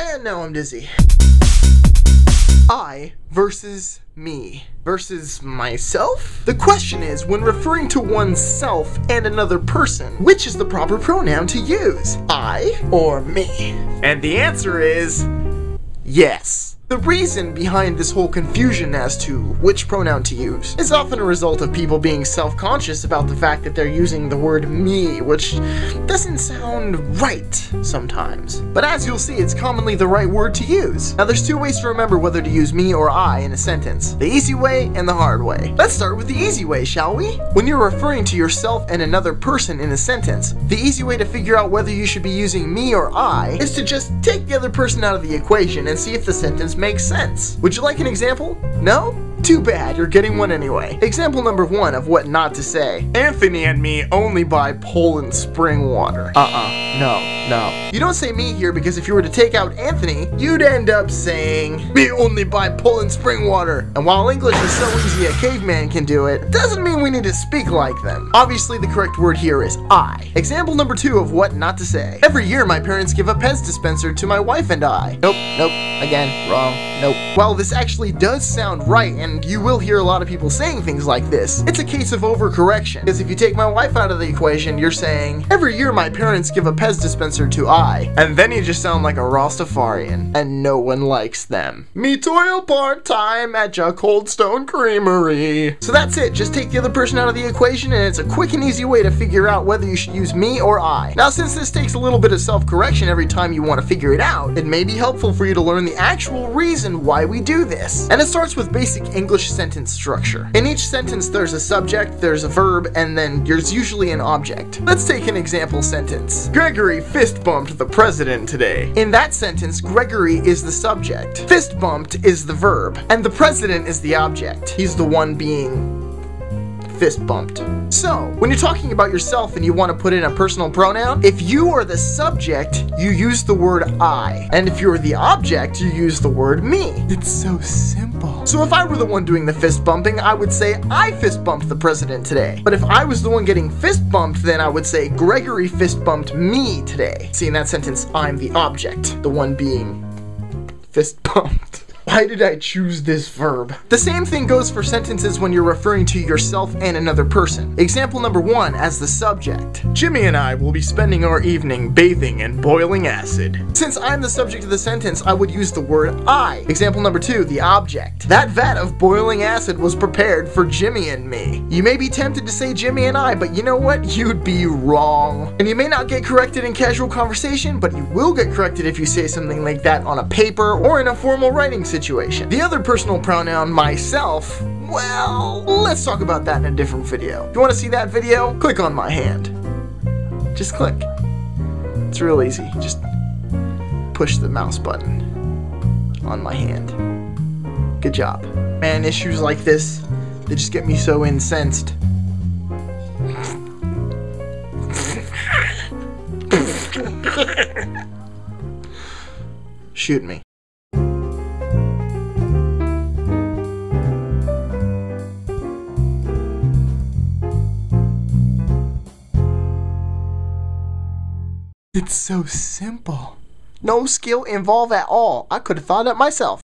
And now I'm dizzy. I versus me versus myself? The question is, when referring to oneself and another person, which is the proper pronoun to use? I or me? And the answer is yes. The reason behind this whole confusion as to which pronoun to use is often a result of people being self-conscious about the fact that they're using the word me, which doesn't sound right sometimes. But as you'll see, it's commonly the right word to use. Now there's two ways to remember whether to use me or I in a sentence: the easy way and the hard way. Let's start with the easy way, shall we? When you're referring to yourself and another person in a sentence, the easy way to figure out whether you should be using me or I is to just take the other person out of the equation and see if the sentence makes sense. Would you like an example? No? Too bad, you're getting one anyway. Example number 1 of what not to say. Anthony and me only buy Poland spring water. No. You don't say me here because if you were to take out Anthony, you'd end up saying, me only buy Poland spring water. And while English is so easy a caveman can do it, doesn't mean we need to speak like them. Obviously the correct word here is I. Example number 2 of what not to say. Every year my parents give a Pez dispenser to my wife and I. Nope, again, wrong, nope. While this actually does sound right, and you will hear a lot of people saying things like this, it's a case of overcorrection. Because if you take my wife out of the equation, you're saying, every year my parents give a Pez dispenser to I. And then you just sound like a Rastafarian, and no one likes them. Me toil part-time at your Cold Stone Creamery. So that's it, just take the other person out of the equation and it's a quick and easy way to figure out whether you should use me or I. Now since this takes a little bit of self-correction every time you want to figure it out, it may be helpful for you to learn the actual reason why we do this. And it starts with basic English sentence structure. In each sentence there's a subject, there's a verb, and then there's usually an object. Let's take an example sentence. Gregory fist bumped the president today. In that sentence, Gregory is the subject, fist bumped is the verb, and the president is the object. He's the one being fist bumped. So, when you're talking about yourself and you want to put in a personal pronoun, if you are the subject, you use the word I. And if you're the object, you use the word me. It's so simple. So if I were the one doing the fist bumping, I would say I fist bumped the president today. But if I was the one getting fist bumped, then I would say Gregory fist bumped me today. See, in that sentence, I'm the object, the one being fist bumped. Why did I choose this verb? The same thing goes for sentences when you're referring to yourself and another person. Example number 1 as the subject. Jimmy and I will be spending our evening bathing in boiling acid. Since I'm the subject of the sentence, I would use the word I. Example number 2, the object. That vat of boiling acid was prepared for Jimmy and me. You may be tempted to say Jimmy and I, but you know what? You'd be wrong. And you may not get corrected in casual conversation, but you will get corrected if you say something like that on a paper or in a formal writing situation. The other personal pronoun, myself, well, let's talk about that in a different video. If you want to see that video, click on my hand. Just click. It's real easy. Just push the mouse button on my hand. Good job. Man, issues like this, they just get me so incensed. Shoot me. It's so simple. No skill involved at all. I could have thought it myself.